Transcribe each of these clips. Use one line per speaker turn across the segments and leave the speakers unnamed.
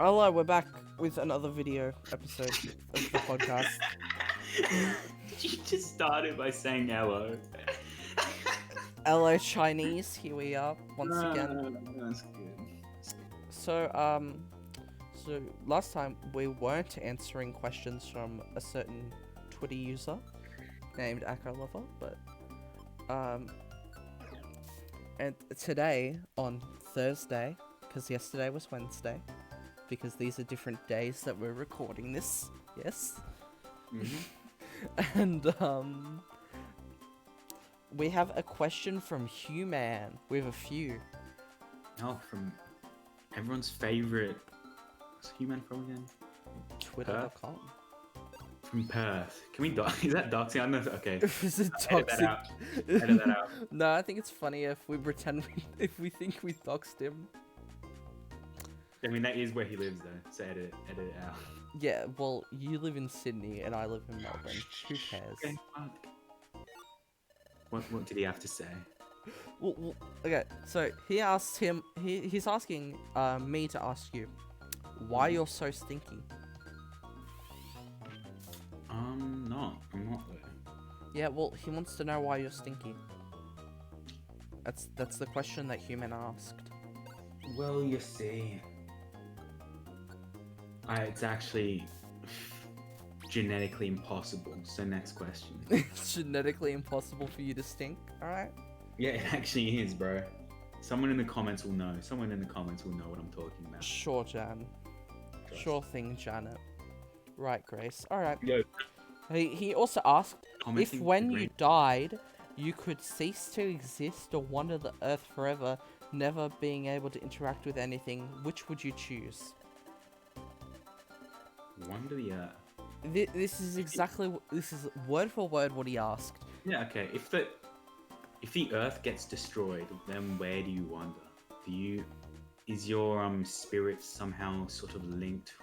Hello, we're back with another video episode of the podcast.
You just started by saying hello.
Hello, Chinese. Here we are once again.
That's good.
So last time we weren't answering questions from a certain Twitter user named Acrolover, but and today on Thursday, because yesterday was Wednesday, because these are different days that we're recording this. Yes.
Mm-hmm.
And we have a question from Hugh. We have a few.
Oh, from everyone's favorite. What's Human from again?
Twitter.com.
From Perth. Can we is that doxing? I don't know. Okay.
Is it
Edit that
toxic?
out. Edit that out.
No, I think it's funny if we pretend if we think we doxed him.
I mean, that is where he lives, though. So edit it out.
Yeah, well, you live in Sydney and I live in Melbourne. Who cares?
Okay, fuck. What did he have to say?
Well, okay, so he asked him. He's asking me to ask you why you're so stinky.
I'm not though.
Yeah, well, he wants to know why you're stinky. That's the question that Human asked.
Well, you see, it's actually genetically impossible. So next question.
It's genetically impossible for you to stink. All right.
Yeah, it actually is, bro. Someone in the comments will know. Someone in the comments will know what I'm talking about.
Sure, Jan.
Trust.
Sure thing, Janet. Right, Grace. All right.
Yo,
He also asked if
commenting
when
the
you died, you could cease to exist or wander the earth forever, never being able to interact with anything, which would you choose?
Wonder the earth.
This is this is word for word what he asked.
Yeah, okay. If the earth gets destroyed, then where do you wander? Is your spirit somehow sort of linked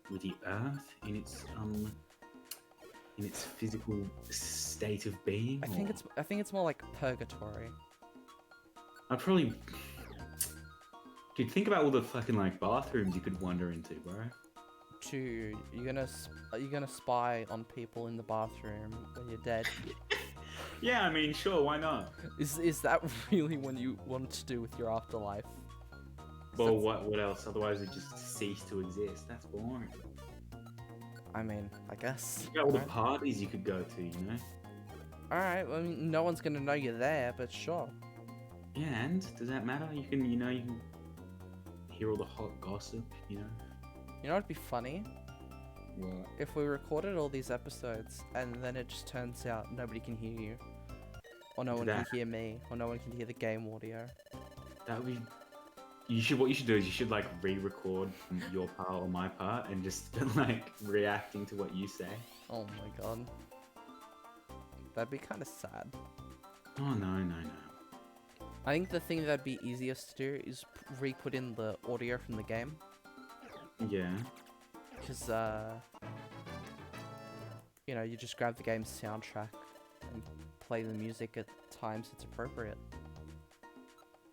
with the earth in its physical state of being?
I think it's more like purgatory.
I'd probably. Dude, think about all the fucking like bathrooms you could wander into, bro.
You're gonna spy on people in the bathroom when you're dead.
Yeah, I mean, sure, why not?
Is that really what you want to do with your afterlife?
Well, what else? Otherwise, it just cease to exist. That's boring.
I mean, I guess.
Think about all the parties you could go to, you know?
Alright, well, I mean, no one's gonna know you're there, but sure.
Yeah, and does that matter? You can hear all the hot gossip, you know?
You know what'd be funny?
What?
If we recorded all these episodes and then it just turns out nobody can hear you. Or no one can hear me. Or no one can hear the game audio.
That would be... What you should do is you should, like, re-record your part or my part and just, like, reacting to what you say.
Oh my god. That'd be kind of sad.
Oh, no.
I think the thing that'd be easiest to do is re-put in the audio from the game.
Yeah.
Because, you just grab the game's soundtrack and play the music at times it's appropriate.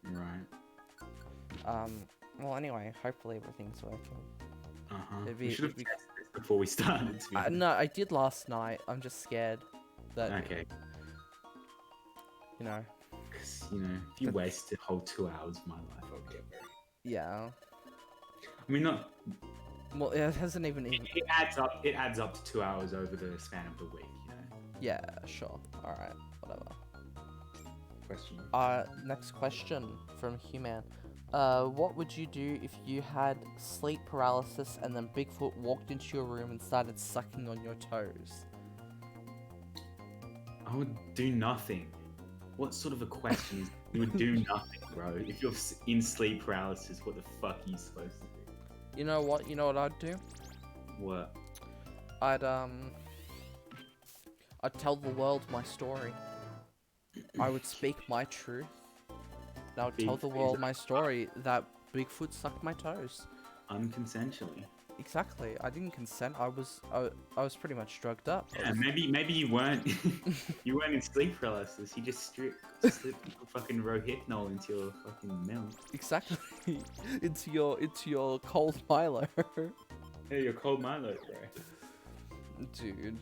Right.
Well, anyway, hopefully everything's working.
Uh-huh. We should have tested this before we started.
No, I did last night. I'm just scared that...
Okay. Because, if you waste a whole 2 hours of my life, I'll get very...
Yeah.
I mean, not...
Well, it hasn't even...
It adds up. It adds up to 2 hours over the span of the week, you know?
Yeah, sure. Alright, whatever.
Question.
Next question from Human. What would you do if you had sleep paralysis and then Bigfoot walked into your room and started sucking on your toes?
I would do nothing. What sort of a question is you would do nothing, bro? If you're in sleep paralysis, what the fuck are you supposed to do?
You know what? You know what I'd do?
What?
I'd tell the world my story. I would speak my truth. And I would tell the world my story that Bigfoot sucked my toes.
Unconsensually.
Exactly. I didn't consent. I was pretty much drugged up. I
Yeah,
was-
maybe you weren't you weren't in sleep paralysis. You just slipped fucking rohypnol into your fucking milk.
Exactly. into your cold Milo.
Yeah, you're cold Milo, bro.
Dude.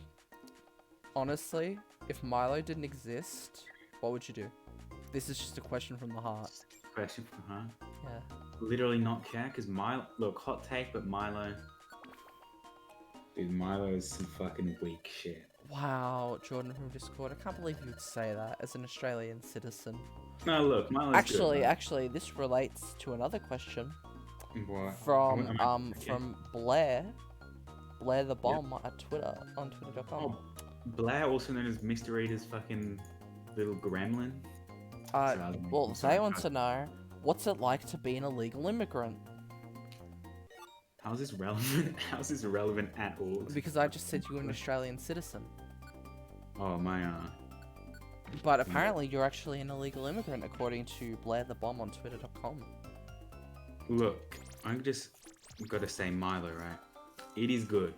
Honestly, if Milo didn't exist, what would you do? This is just a question from the heart.
Question from her.
Yeah.
Literally not care, because Milo. Look, hot take, but Milo. Dude, Milo is some fucking weak shit.
Wow, Jordan from Discord. I can't believe you would say that as an Australian citizen.
No, look, Milo's
Actually,
good,
actually, this relates to another question
What?
from Blair. Blair the Bomb at Twitter on twitter.com.
Oh, Blair, also known as Mr. Eater's fucking little gremlin.
Well, they want to know, what's it like to be an illegal immigrant?
How's this relevant? How's this relevant at all?
Because I just said you were an Australian citizen.
Oh my
But apparently you're actually an illegal immigrant, according to Blair the Bomb on twitter.com.
Look, I just gotta say Milo, right? It is good.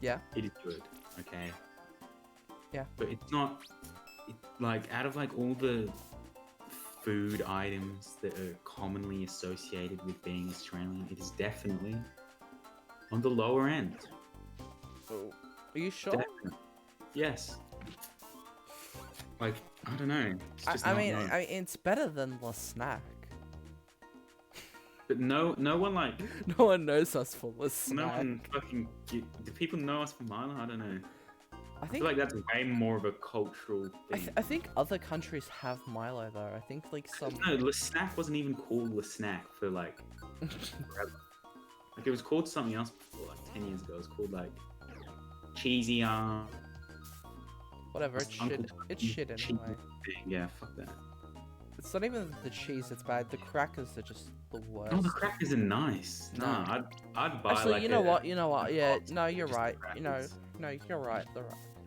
Yeah?
It is good. Okay.
Yeah.
But it's not like out of like all the food items that are commonly associated with being Australian, it is definitely on the lower end.
Oh. Are you sure?
Definitely. Yes. Like, I don't know. It's just
I
not
mean,
nice.
it's better than the snack.
But no one like,
No one knows us for the
no
snack.
one fucking. Do people know us from Milo? I don't know.
I
I
think
feel like that's way more of a cultural thing.
I think other countries have Milo though. I think like some.
No, Le Snack wasn't even called Le Snack for like forever. Like it was called something else before, like 10 years ago. It was called like cheesy
Whatever. It's
Uncle
shit. It's shit
cheese
anyway.
thing. Yeah, fuck that.
It's not even the cheese that's bad. The crackers are just the worst.
Oh, the crackers are nice.
No.
Nah, I'd buy
Actually,
like
you know
a-
what? You know what? Yeah.
box
No,
of
you're
just the
right. You know.
crackers.
No, you're right. The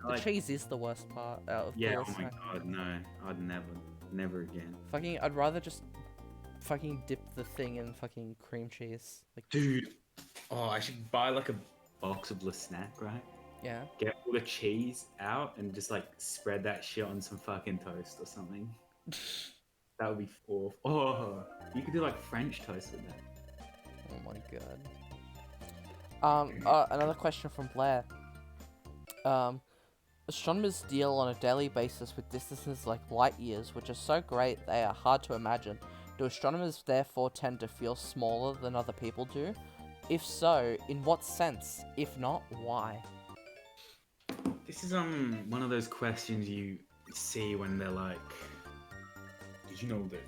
Like,
cheese is the worst part out of
yeah,
the
oh my
snack.
god, no. I'd never again.
Fucking, I'd rather just fucking dip the thing in fucking cream cheese. Like,
Dude, oh, I should buy like a box of Le Snack, right?
yeah.
Get all the cheese out and just like spread that shit on some fucking toast or something. That would be awful. Oh, you could do like French toast with that.
Oh my god. Another question from Blair. Astronomers deal on a daily basis with distances like light years, which are so great they are hard to imagine. Do astronomers therefore tend to feel smaller than other people do? If so, in what sense? If not, why?
This is one of those questions you see when they're like, did you know that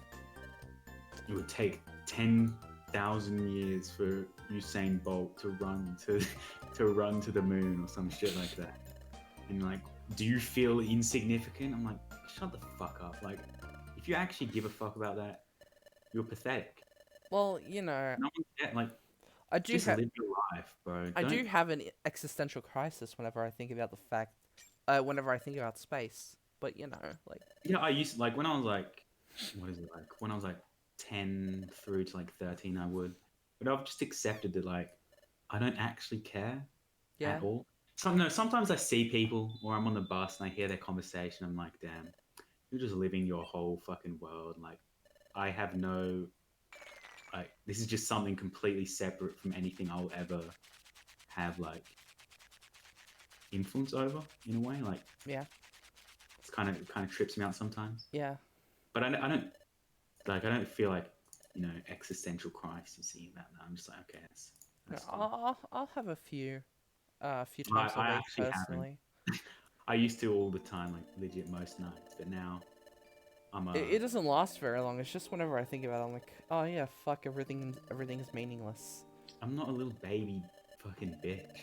it would take 10,000 years for Usain Bolt to run to the moon or some shit like that? And like, do you feel insignificant? I'm like, shut the fuck up. Like, if you actually give a fuck about that, you're pathetic.
Well, you know,
No one get like,
I do
just
have
live your life, bro.
I do
Don't-
have an existential crisis whenever I think about the fact, whenever I think about space. But you know, like,
Yeah, I used like when I was like, what is it like? When I was like 10 through to like 13, I would. But I've just accepted that like, I don't actually care
yeah,
at all. Sometimes I see people or I'm on the bus and I hear their conversation. I'm like, damn, you're just living your whole fucking world. Like, I have no, like, this is just something completely separate from anything I'll ever have like influence over in a way. Like,
yeah,
it's kind of trips me out sometimes.
yeah.
But I don't feel like, you know, existential crisis about that. I'm just like, okay,
No,
that's fine.
I'll have a few
I
times a week
actually haven't.
personally.
I used to all the time, like legit most nights, but now I'm
It doesn't last very long. It's just whenever I think about it, I'm like, oh yeah, fuck, everything's meaningless.
I'm not a little baby fucking bitch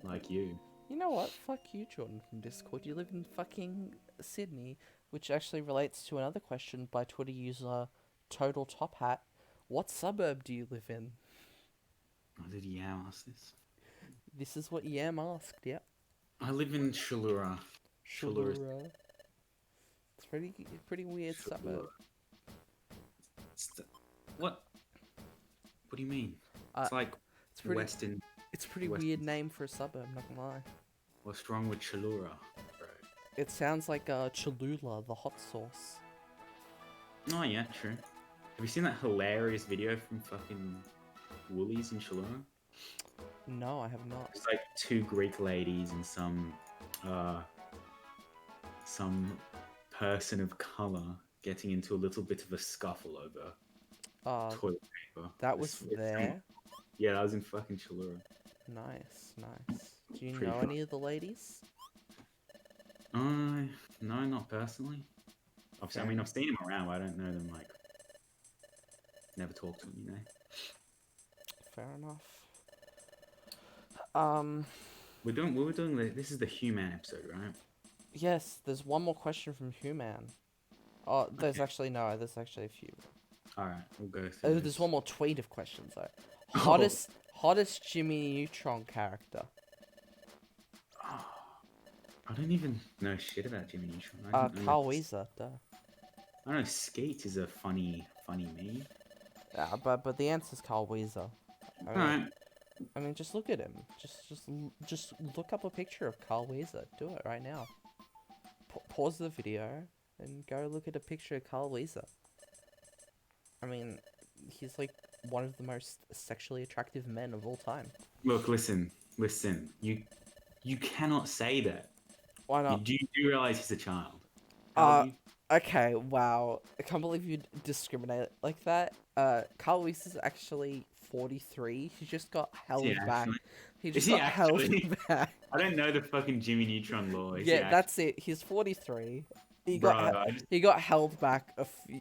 like you.
You know what? Fuck you, Jordan from Discord. You live in fucking Sydney, which actually relates to another question by Twitter user Total Top Hat. What suburb do you live in?
Oh, did Yam ask this?
This is what Yam asked. Yep.
I live in Shallura. Shallura.
Shallura. It's pretty weird suburb.
What? What do you mean?
Uh,
It's like
It's pretty.
Western
It's a pretty
West-
weird name for a suburb, not gonna lie.
What's wrong with Chalura, bro?
It sounds like Cholula, the hot sauce.
Oh yeah, true. Have you seen that hilarious video from fucking Woolies in Chalura?
No, I have not.
It's like two Greek ladies and some person of color getting into a little bit of a scuffle over toilet paper.
That was
It's
there.
yeah, that was in fucking Chalura.
Nice, nice. Do you
Pretty
know
fun.
any of the ladies?
No, not personally.
Fair
I mean, I've
enough.
seen them around, but I don't know them, like, never talked to them, you know?
Fair enough.
We were doing this is the Human episode, right?
Yes, there's one more question from Human. Oh, there's
Okay.
actually there's actually a few.
Alright, we'll go
Oh,
through
there's
this.
one more tweet of questions though.
Oh.
Hottest Jimmy Neutron character.
Oh, I don't even know shit about Jimmy Neutron. I don't know
Carl Weezer, duh.
I know Skeet is a funny meme.
Yeah, but the answer's Carl Weezer.
Alright.
I mean, just look at him. Just look up a picture of Carl Weezer. Do it right now. Pause the video and go look at a picture of Carl Weezer. I mean, he's like one of the most sexually attractive men of all time.
Look, listen. You cannot say that.
Why not?
Do you realize he's a child? How old are you?
Okay, wow. I can't believe you discriminate like that. Carl Weiss is actually 43. He just got held
he
back.
actually?
He
Is
just
he
got held
actually?
back.
I don't know the fucking Jimmy Neutron law. Is he
Yeah, that's it. He's 43. He got he got held back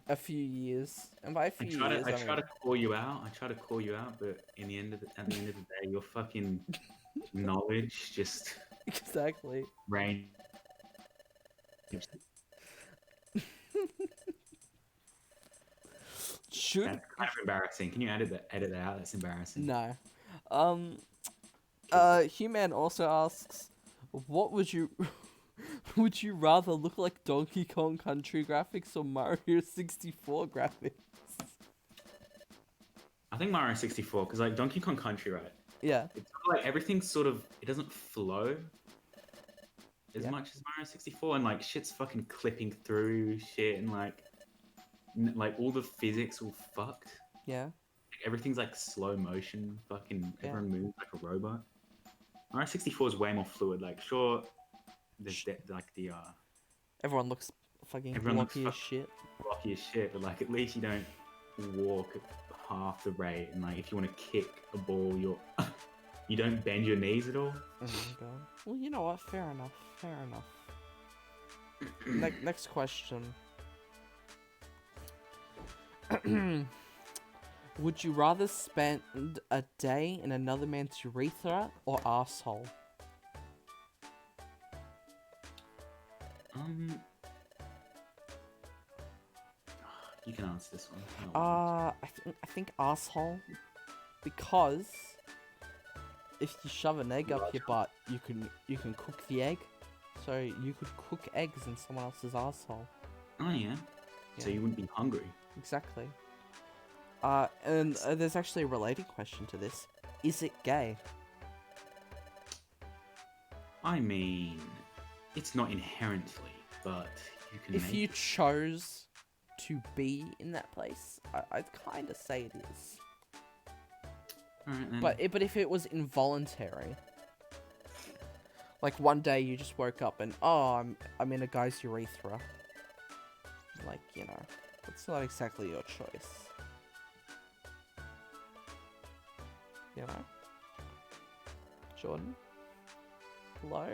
a few years, and by a few years,
I try to call you out. I try to call you out, but at the end of the day, your fucking knowledge just
exactly.
reigns.
Should
That's kind of embarrassing. Can you edit that out? That's embarrassing.
no. Human also asks, what would you would you rather look like Donkey Kong Country graphics or Mario 64 graphics?
I think Mario 64, because like Donkey Kong Country, right?
Yeah.
It's sort of like everything's sort of, it doesn't flow as
Yeah.
much as Mario 64, and like shit's fucking clipping through shit, and like all the physics all fucked.
Yeah.
Everything's like slow motion, fucking
Yeah.
everyone moves like a robot. Mario 64 is way more fluid. Like, sure, there's like the
Everyone looks fucking
Everyone looks
blocky as shit.
blocky as shit, but like at least you don't walk at half the rate, and like if you want to kick a ball, you don't bend your knees at all.
Oh my god. Well, you know what? Fair enough. Fair enough. Next question. Would you rather spend a day in another man's urethra or arsehole?
You can answer this one.
I think arsehole, because if you shove an egg up your butt, you can cook the egg, so you could cook eggs in someone else's arsehole.
Oh yeah. So you wouldn't be hungry.
Exactly. And there's actually a related question to this. Is it gay?
I mean, it's not inherently, but you can.
If you chose to be in that place, I'd kind of say it is.
Alright, then.
But if it was involuntary, like one day you just woke up and I'm in a guy's urethra, like, you know, it's not exactly your choice. You know? Jordan? Hello?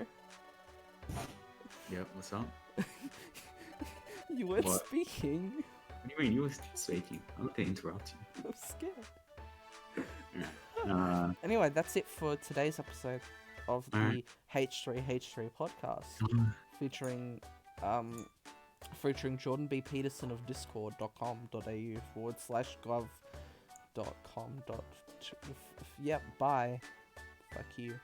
Yep, what's up?
You weren't
What?
speaking.
What do you mean? You were speaking. I'm not gonna interrupt
I'm scared.
you.
Anyway, that's it for today's episode of the
Alright.
H3H3 podcast, featuring Jordan B. Peterson of discord.com.au/gov.com. Yep, bye. Fuck you.